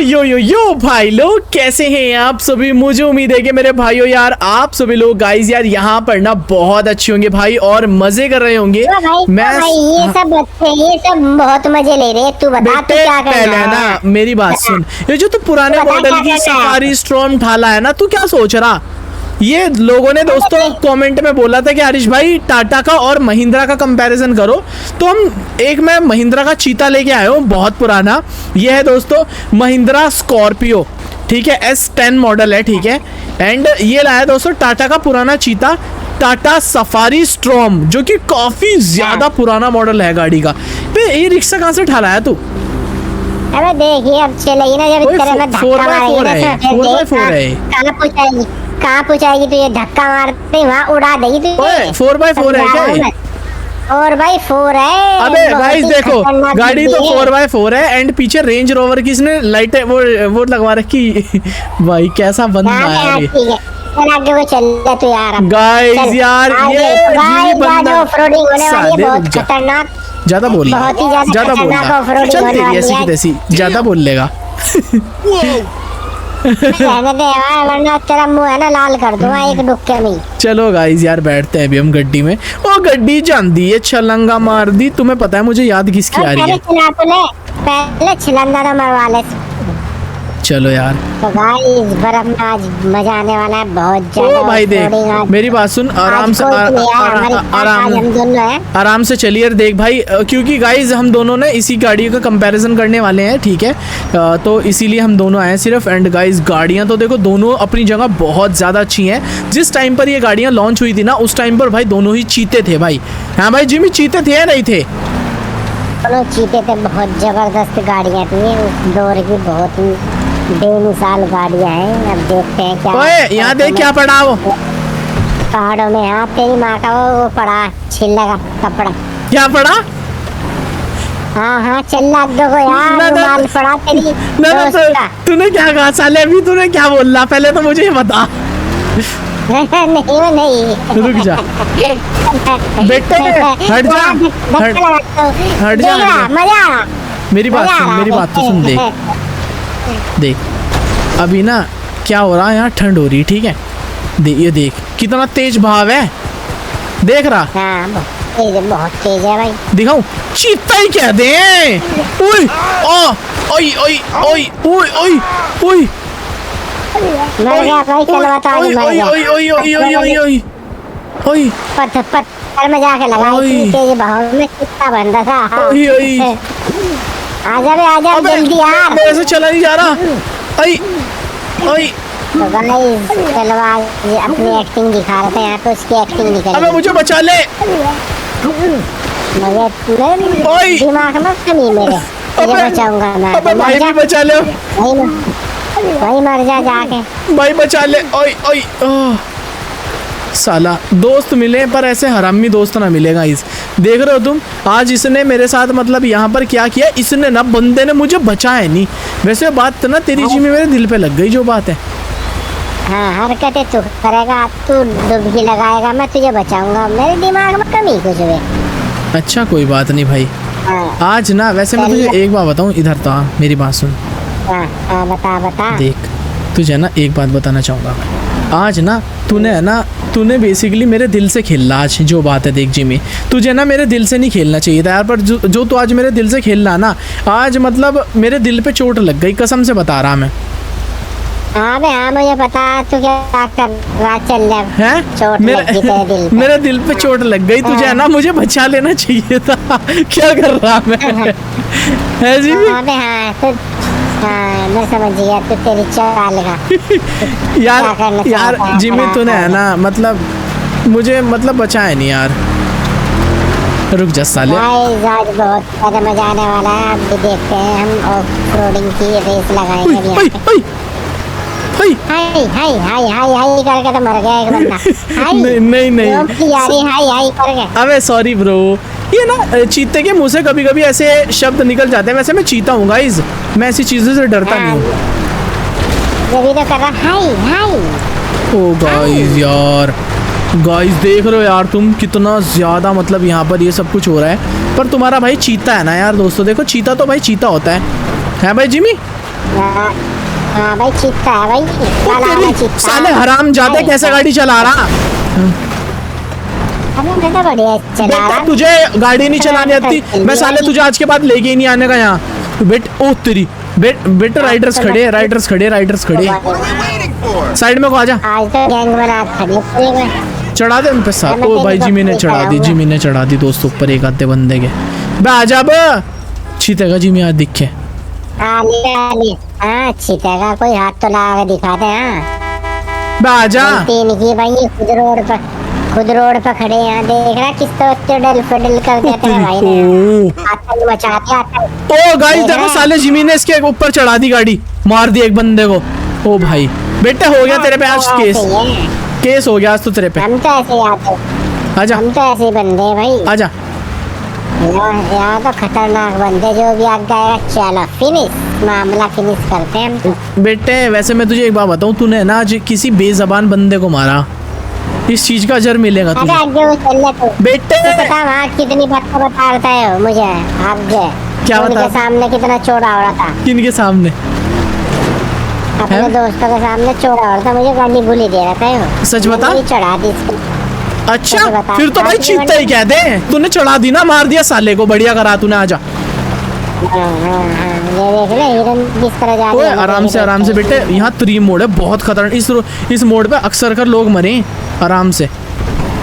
यो भाई लोग कैसे हैं आप सभी। मुझे उम्मीद है कि मेरे भाइयों यार आप सभी लोग गाइस यार यहाँ पर ना बहुत अच्छे होंगे भाई और मजे कर रहे होंगे। भाई ये सब बहुत मजे ले रहे हैं। तू बता तू क्या कर पहले रहा है? ना मेरी बात सुन, ये जो तू पुराने मॉडल की सफारी स्टॉर्म ढाला है ना, तू क्या सोच रहा। ये लोगों ने दोस्तों कमेंट में बोला था कि हरीश भाई टाटा का और महिंद्रा का कंपैरिजन करो, तो मैं महिंद्रा का चीता लेके आया हूँ बहुत पुराना। ये है दोस्तों महिंद्रा स्कॉर्पियो, ठीक है, S10 मॉडल है, ठीक है। एंड ये लाया दोस्तों टाटा का पुराना चीता, टाटा सफारी स्टॉर्म, जो कि काफी ज्यादा पुराना मॉडल है गाड़ी का। ये रिक्शा कहाँ से ढाला है तू? अबे देखिए अब चलेगी ना, जब इस तरह में धक्का मारेगी ना 4x4 है। कहाँ पहुंचाएगी तो ये धक्का मारते वहाँ उड़ा देगी तू। 4x4 है क्या? 4x4 है। अबे गाइस देखो गाड़ी तो 4x4 है एंड पीछे रेंज रोवर की इसने लाइटें वो लगवा रखी। भाई कैसा बंदा है ये। चल आगे वो चल ले तू यार। गाइस यार ये बंदा ऑफरोडिंग होने वाली है, बहुत खतरनाक। ज्यादा बोल रहा है, ज्यादा बोल रहा है। चल तेरी ऐसी की तैसी ज्यादा बोल लेगा। रहने दे यार, वरना तेरा मुंह है ना लाल कर दूंगा एक डुक्के में। चलो गाइस यार बैठते हैं अभी हम गड्डी में। ओ गड्डी जानती है छलंगा मार दी। तुम्हें पता है मुझे याद किसकी आ रही है? पहले छलंगा तो मरवा ले। चलो यार तो गाइस बर्फ में आज मजा आने वाला है बहुत ज्यादा। ओ भाई देख मेरी बात सुन, आराम से आराम से चलिए देख भाई, क्योंकि गाइस हम दोनों ने इसी गाड़ी का कंपैरिजन करने वाले हैं, ठीक है। तो इसीलिए हम दोनों आए सिर्फ। एंड गाइस गाड़ियां तो देखो दोनों अपनी जगह बहुत ज़्यादा अच्छी हैं। जिस टाइम पर ये गाड़ियां लॉन्च हुई थी ना, उस टाइम पर भाई दोनों ही चीते थे भाई। हाँ भाई जिमी, चीते थे या नहीं थे? दोनों चीते थे, बहुत जबरदस्त गाड़ियाँ थी उस दौर की, बहुत ही बेमिसाल गाड़ियाँ हैं। अब देखते हैं क्या। ओए यहाँ देख क्या पड़ा वो पहाड़ों में। हाँ तेरी माँ का वो पड़ा छिल्ला का कपड़ा। क्या पड़ा? हाँ चल दो को यार, माल पड़ा तेरी दोस्त का। तूने क्या कहा साले? अभी तूने क्या बोल रहा? पहले तो मुझे ये बता। नहीं रुक जा बेटे, हट जा हट जा। मजा मेरी बात तो सुन। देख अभी ना क्या हो रहा है, यहाँ ठंड हो रही है, ठीक है। ये देख कितना तेज भाव है, देख रहा? हाँ बहुत तेज है भाई। दिखाऊं? चीता ही कह दे। ओए ओए ओए ओए ओए ओए ओए मर गया भाई, चलवा तो आज मर गया। ओए ओए ओए ओए ओए ओए ओए पत्थर में जाके लगा, इतनी तेज भाव में कितना बन रहा था। ओए ओए आजा जल्दी यार, मेरे से चला नहीं जा रहा। ओए ओए तो गाइस चलवा अपनी एक्टिंग दिखा रहे थे यहाँ पे, उसकी एक्टिंग नहीं करी। अबे मुझे बचा ले। मुझे दिमाग में कमी मेरे, तुझे बचाऊंगा मैं। अबे भाई भी बचा ले भाई मर जा जाके, भाई बचा ले। ओए ओए साला दोस्त मिले पर ऐसे हरामी दोस्त ना मिलेगा। इस देख रहे हो तुम, आज इसने मेरे साथ मतलब यहाँ पर क्या किया, इसने ना बंदे ने मुझे बचाया नहीं। वैसे बात ना तेरी जी में मेरे दिल पे लग गई जो बात है। हाँ हरकतें तू करेगा, तू डुबकी लगाएगा, मैं तुझे बचाऊंगा। मेरे दिमाग में कमी कुछ भी। अच्छा कोई बात नहीं भाई। आज ना वैसे मैं तुझे एक बात बताऊँ, इधर तो आ, मेरी बात सुन। बता देख तुझे ना एक बात बताना चाहूँगा। आज ना तूने बेसिकली मेरे दिल से खेलना। आज जो बात है देख जिमी, तुझे ना मेरे दिल से नहीं खेलना चाहिए था यार, पर जो तू आज मेरे दिल से खेलना ना, आज मतलब मेरे दिल पे चोट लग गई, कसम से बता रहा मैं। हाँ मुझे पता तू क्या कर रहा। चल जा है चोट लग गई तेरे दिल पे। मेरे दिल पे चोट लग गई, तुझे है ना मुझे बचा लेना चाहिए था। क्या कर रहा मैं? है जिमी? हाँ मैं समझ गया, तू तेरी चाल का। यार जिमी तूने है ना मतलब मुझे मतलब बचाया नहीं यार। रुक जा साले। आज बहुत ज़्यादा मजा आने वाला है। अभी देखते हैं, हम ऑफ रोडिंग की रेस लगाएंगे। हाय करके तो मर गया एक बंदा। नहीं हाय कर गया। अबे सॉरी ब्रो, ये ना चीते के मुंह से कभी कभी ऐसे शब्द निकल जाते हैं। वैसे मैं चीता हूँ गाइस, मैं ऐसी चीजों से डरता नहीं हूँ। जब तो कर रहा हाय। ओ गाइस यार, गाइस देख रहे हो यार तुम कितना ज्यादा मतलब यहाँ पर ये सब कुछ हो रहा है, पर तुम्हारा भाई चीता है ना यार। दोस्तों देखो चीता तो भाई चीता होता है भाई जिमी? हाँ हाँ भाई, चीता है भाई, काला वाला चीता। साले हराम जाते कैसे गाड़ी चला रहा। अबे मैं तो बढ़िया चला बेटा रहा। तुझे गाड़ी नहीं चलानी आती, मैं साले तुझे आज के बाद लेके ही नहीं आने का यहाँ। बेट ओ तेरी बेटा राइडर्स खड़े, राइडर्स खड़े, राइडर्स खड़े, साइड में को आजा। आज तो गैंग बना खड़ी है मैं। चढ़ा दे उन पे साथ। ओ भाई जिमी ने चढ़ा दी, जिमी ने चढ़ा दी दोस्तों ऊपर एक आधे बंदे के। बे आजा अब चीतेगा जिमी आज दिखे। आली हाँ, चीतेगा कोई हाथ तो लगा के दिखा दे। हाँ बे आजा। तीन की भाई, ये खुद रोड पर खड़े हैं, देख रहा किस तरह डल फडल कर देते हैं भाई ने। आतंक मचा दिया आतंक। ओ गाइस देखो साले जिमी ने इसके ऊपर चढ़ा दी गाड़ी, मार दी एक बंदे को। ओ भाई बेटे हो गया तेरे पे आज केस हो गया आज तो तेरे पे। हम तो ऐसे ही आते, आजा हम तो ऐसे ही बंदे हैं भाई। आजा। यहाँ तो खतरनाक बंदे, जो भी आगे आएगा चलो फिनिश, मामला फिनिश करते हैं हम तो। बेटे वैसे मैं तुझे एक बात बताऊं, तूने ना आज किसी बेजबान बंदे को मारा, इस चीज का अजर मिलेगा अरे तुझे। आगे वो चल ले तू। बेटे तो बता वहाँ कितनी बात बताता है मुझे आगे। क्या उनके बता? सामने कितना चौड़ा हो रहा था, किनके सामने? अपने हैं? दोस्तों के सामने चौड़ा हो रहा था, मुझे गाली भूली दे रहा था यो। सच बता? मैंने भी चढ़ा दी इसको। अच्छा सच बता। फिर तो भाई बाकी चीता ही कह दे, तूने चढ़ा दी ना, मार दिया साले को, बढ़िया करा तूने। आजा हाँ, ये देख ले हिरन किस तरह जा रही ओए है। आराम से बेटे, यहाँ 3 मोड है बहुत खतरनाक। इस मोड पे अक्सर कर लोग मरे आराम से।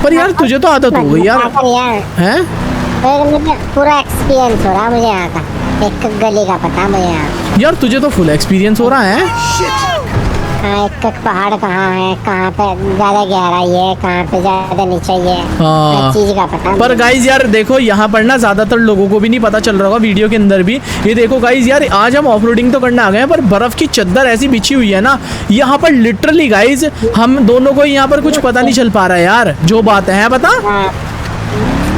पर यार तुझे तो आदत हो गई यार, हैं? पूरा एक्सपीरियंस हो रहा मुझे यहाँ का, एक गली का पता मुझे यहाँ। यार तुझे तो फुल एक्सपीरियंस हो रहा है। हाँ, एक पहाड़ कहाँ है, कहाँ पे ज्यादा गहराई है, कहाँ पे ज्यादा नीचे है, हाँ। हर चीज का पता पर मुझे। गाइज यार देखो यहाँ पर ना ज्यादातर लोगों को भी नहीं पता चल रहा होगा वीडियो के अंदर भी। ये देखो गाइज यार, आज हम ऑफ रोडिंग तो करने आ गए हैं, पर बर्फ की चद्दर ऐसी बिछी हुई है ना यहाँ पर, लिटरली गाइज हम दोनों को यहाँ पर कुछ पता नहीं चल पा रहा है यार, जो बात है बता। हाँ,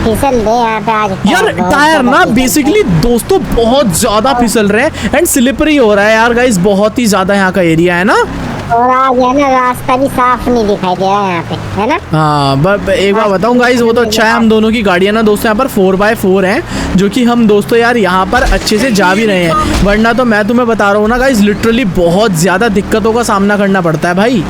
फिसल दे यहाँ पे आज। यार बहुत टायर ज्यादा ना फिसल बेसिकली दोस्तों बहुत ज्यादा फिसल रहे हैं एंड स्लिपरी हो रहा है यार गाइज, बहुत ही ज्यादा यहाँ का एरिया है ना। और आज है ना, रास्ता भी साफ नहीं दिखाई दे रहा है यहाँ पे, है ना। हाँ एक बार बताऊँ गाइज, वो तो अच्छा है हम दोनों की गाड़ियाँ ना दोस्तों यहाँ पर 4x4 हैं, जो कि हम दोस्तों यार यहाँ पर अच्छे से जा भी रहे हैं, वरना तो मैं तुम्हें बता रहा हूँ ना गाइज, लिटरली बहुत ज्यादा दिक्कतों का सामना करना पड़ता है भाई।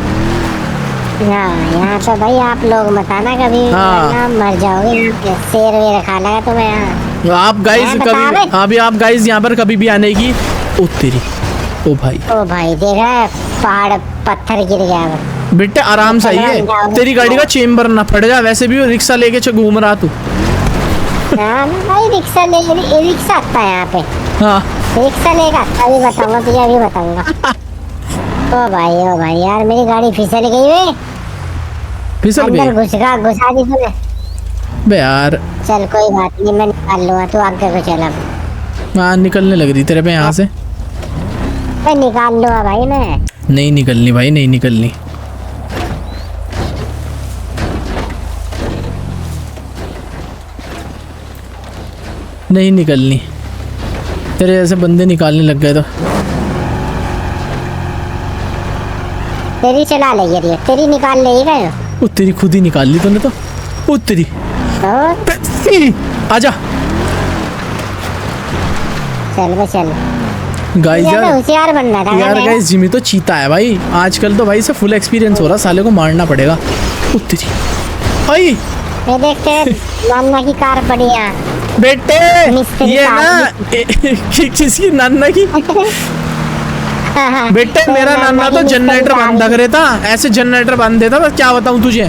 हाँ, यहाँ तो भाई आप लोग मत आना कभी, हाँ। वरना मर जाओगे यहाँ पे, शेर वेर खा लेगा तुम्हें यहाँ। आप गाइज मैं बता कभी, रही। हाँ भी आप गाइज यहाँ पर कभी भी आने की। ओ तेरी, ओ भाई ओ भाई देख रहा है, पहाड़ पत्थर गिर गया वो। बेटे आराम से आइए, तेरी गाड़ी का चेम्बर ना फट जाए, वैसे भी रिक्शा लेके घूम रहा तू। हाँ ना भाई, रिक्शा रिक्शा आता है यहाँ पे, हाँ रिक्शा लेगा। अभी बताऊंगा तुझे, अभी बताऊंगा। ओ भाई यार, मेरी गाड़ी फिसल गई वे, फिसल अंदर गई। घुसा दी तूने। बे यार चल कोई बात नहीं, मैं निकाल लूंगा, तू आगे को चल अब। हाँ निकलने लग रही तेरे पे यहाँ से। मैं निकाल लूंगा भाई मैं। नहीं निकलनी भाई, नहीं निकलनी। नहीं निकलनी, तेरे जैसे बंदे निकालने लग गए तो। तेरी चला ले ये, तेरी निकाल ले गए। वो तेरी खुद ही निकाल ली तूने तो। वो तेरी आजा। चल बे चल। गाइस यार यार, होशियार बनना था यार मैं। गाइस जिमी तो चीता है भाई, आजकल तो भाई से फुल एक्सपीरियंस हो रहा, साले को मारना पड़ेगा। वो तेरी आई ये देखते नाना की कार पड़ी यहाँ। बेटे, मिस्त्री ये ना साहब। किसकी नाना की? बेटे मेरा नाना तो जनरेटर बांधा करे था, ऐसे जनरेटर बांध देता, बस क्या बताऊं तुझे।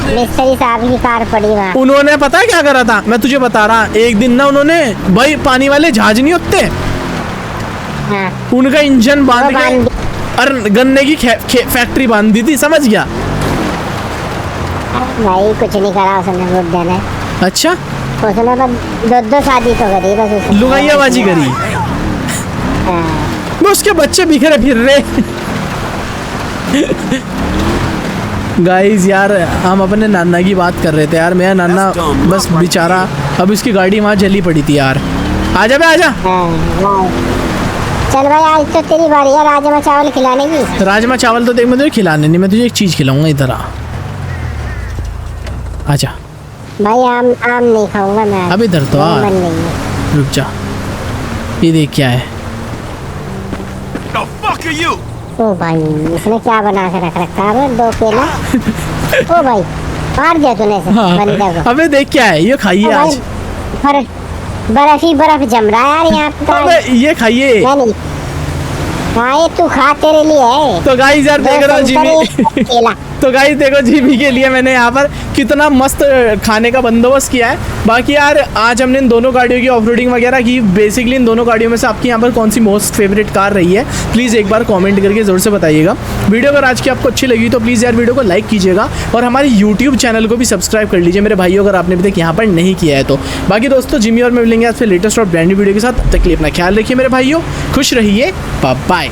मिस्त्री साहब की कार पड़ी वहाँ। उन्होंने पता है क्या करा था, मैं तुझे बता रहा, एक दिन ना उन्होंने भाई पानी वाले जहाज नहीं होते, हाँ, उनका इंजन बांध वो बांध के और गन्ने की फैक्ट्री बांध दी थी, समझ गया। भाई कुछ नहीं करा उसने, बुड्ढे ने। अच्छा उसने बस दो शादी तो करी बस उसने। लुगाइयाबाजी करी, हाँ। वो उसके बच्चे बिखरे फिर रहे। गाइस यार हम अपने नाना की बात कर रहे थे यार, मेरा नाना बस बेचारा, अब उसकी गाड़ी वहाँ जली पड़ी थी यार। आजा बे आजा। हाँ, चल भाई आज तो तेरी बारी है राजमा चावल खिलाने की। राजमा चावल तो देख मैं तुझे खिलाने नहीं, मैं तुझे एक चीज़ खिलाऊंगा, इधर आ। आजा भाई आम नहीं खाऊंगा मैं। अब इधर तो आ, मन नहीं है। रुक जा, ये देख क्या है। fuck are you? ओ भाई इसने क्या बना के रख रखा है 2 केला। ओ भाई मार दिया तूने इसे बंदे को। हाँ। अबे देख क्या है, ये खाइए ओ भाई, आज। बर्फ ही बर्फ जम रहा है यार यहाँ पे। अबे ये खाइए। नहीं हाँ ये तू खा, तेरे लिए है। तो गाइस यार देख रहे हो जिमी केला। तो गाइस देखो जिमी के लिए मैंने यहाँ पर कितना मस्त खाने का बंदोबस्त किया है। बाकी यार आज हमने इन दोनों गाड़ियों की ऑफरोडिंग वगैरह की। बेसिकली इन दोनों गाड़ियों में से आपकी यहाँ पर कौन सी मोस्ट फेवरेट कार रही है, प्लीज़ एक बार कमेंट करके ज़रूर से बताइएगा। वीडियो अगर आज की आपको अच्छी लगी तो प्लीज़ यार वीडियो को लाइक कीजिएगा और हमारे यूट्यूब चैनल को भी सब्सक्राइब कर लीजिए मेरे भाइयों, अगर आपने अभी तक यहाँ पर नहीं किया है तो। बाकी दोस्तों जिमी और मैं मिलेंगे आज फिर लेटेस्ट और ब्रांड न्यू वीडियो के साथ। तब तक के लिए अपना ख्याल रखिए मेरे भाइयों, खुश रहिए, बाय बाय।